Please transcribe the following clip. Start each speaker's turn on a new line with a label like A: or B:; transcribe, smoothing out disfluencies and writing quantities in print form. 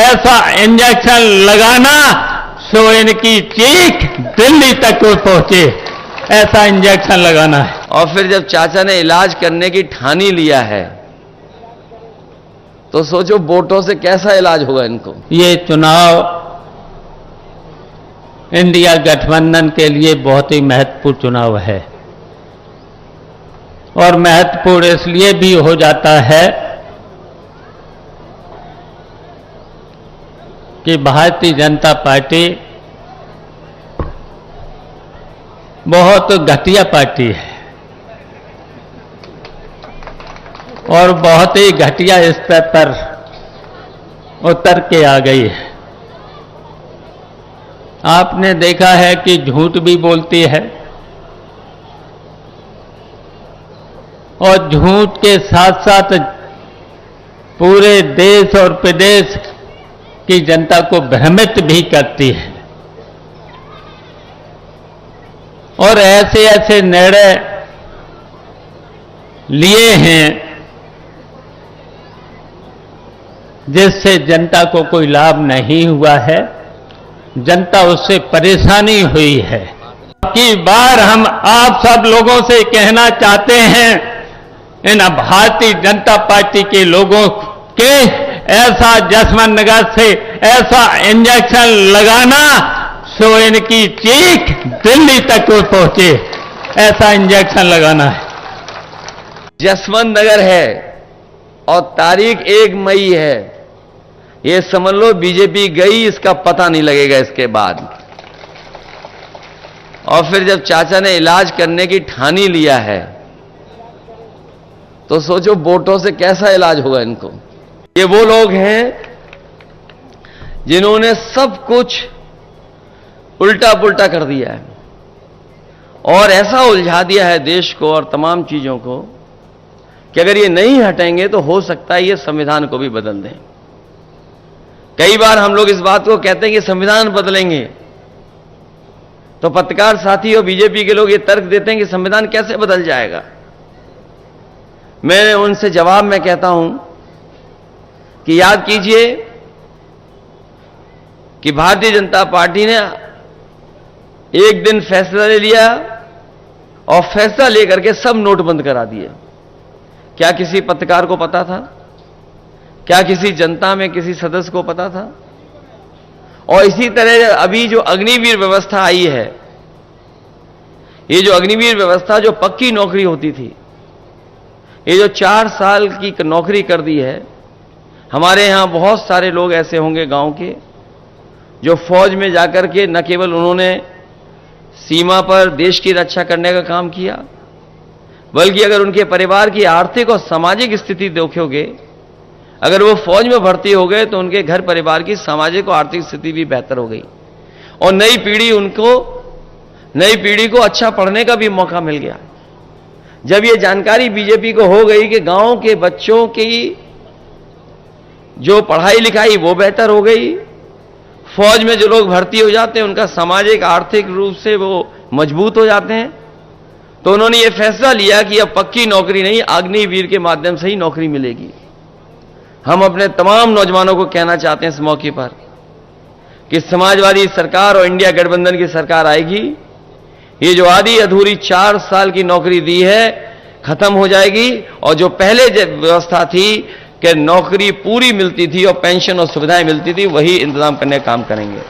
A: ऐसा इंजेक्शन लगाना सो इनकी चीख दिल्ली तक को पहुंचे, ऐसा इंजेक्शन लगाना है।
B: और फिर जब चाचा ने इलाज करने की ठानी लिया है तो सोचो वोटों से कैसा इलाज होगा इनको।
A: ये चुनाव इंडिया गठबंधन के लिए बहुत ही महत्वपूर्ण चुनाव है, और महत्वपूर्ण इसलिए भी हो जाता है कि भारतीय जनता पार्टी बहुत घटिया पार्टी है और बहुत ही घटिया स्तर पर उतर के आ गई है। आपने देखा है कि झूठ भी बोलती है और झूठ के साथ साथ पूरे देश और प्रदेश की जनता को भ्रमित भी करती है, और ऐसे ऐसे निर्णय लिए हैं जिससे जनता को कोई लाभ नहीं हुआ है, जनता उससे परेशानी हुई है। की बार हम आप सब लोगों से कहना चाहते हैं, इन भारतीय जनता पार्टी के लोगों के ऐसा जसवंत नगर से ऐसा इंजेक्शन लगाना सो इनकी चीख दिल्ली तक को पहुंचे, ऐसा इंजेक्शन लगाना है।
B: जसवंत नगर है और तारीख 1 मई है, ये समझ लो बीजेपी गई, इसका पता नहीं लगेगा इसके बाद। और फिर जब चाचा ने इलाज करने की ठानी लिया है तो सोचो वोटों से कैसा इलाज होगा इनको। ये वो लोग हैं जिन्होंने सब कुछ उल्टा पुल्टा कर दिया है और ऐसा उलझा दिया है देश को और तमाम चीजों को कि अगर ये नहीं हटेंगे तो हो सकता है ये संविधान को भी बदल दें। कई बार हम लोग इस बात को कहते हैं कि संविधान बदलेंगे, तो पत्रकार साथी और बीजेपी के लोग ये तर्क देते हैं कि संविधान कैसे बदल जाएगा। मैं उनसे जवाब में कहता हूं कि याद कीजिए कि भारतीय जनता पार्टी ने एक दिन फैसला ले लिया और फैसला लेकर के सब नोट बंद करा दिए। क्या किसी पत्रकार को पता था? क्या किसी जनता में किसी सदस्य को पता था? और इसी तरह अभी जो अग्निवीर व्यवस्था आई है, ये जो अग्निवीर व्यवस्था जो पक्की नौकरी होती थी, ये जो 4 साल की नौकरी कर दी है। हमारे यहां बहुत सारे लोग ऐसे होंगे गांव के जो फौज में जाकर के न केवल उन्होंने सीमा पर देश की रक्षा करने का काम किया, बल्कि अगर उनके परिवार की आर्थिक और सामाजिक स्थिति देखोगे, अगर वो फौज में भर्ती हो गए तो उनके घर परिवार की सामाजिक और आर्थिक स्थिति भी बेहतर हो गई और नई पीढ़ी को अच्छा पढ़ने का भी मौका मिल गया। जब ये जानकारी बीजेपी को हो गई कि गांव के बच्चों की जो पढ़ाई लिखाई वो बेहतर हो गई, फौज में जो लोग भर्ती हो जाते हैं उनका सामाजिक आर्थिक रूप से वो मजबूत हो जाते हैं, तो उन्होंने ये फैसला लिया कि अब पक्की नौकरी नहीं, अग्निवीर के माध्यम से ही नौकरी मिलेगी। हम अपने तमाम नौजवानों को कहना चाहते हैं इस मौके पर कि समाजवादी सरकार और इंडिया गठबंधन की सरकार आएगी, ये जो आधी अधूरी 4 साल की नौकरी दी है खत्म हो जाएगी, और जो पहले व्यवस्था थी कि नौकरी पूरी मिलती थी और पेंशन और सुविधाएं मिलती थी, वही इंतजाम करने का काम करेंगे।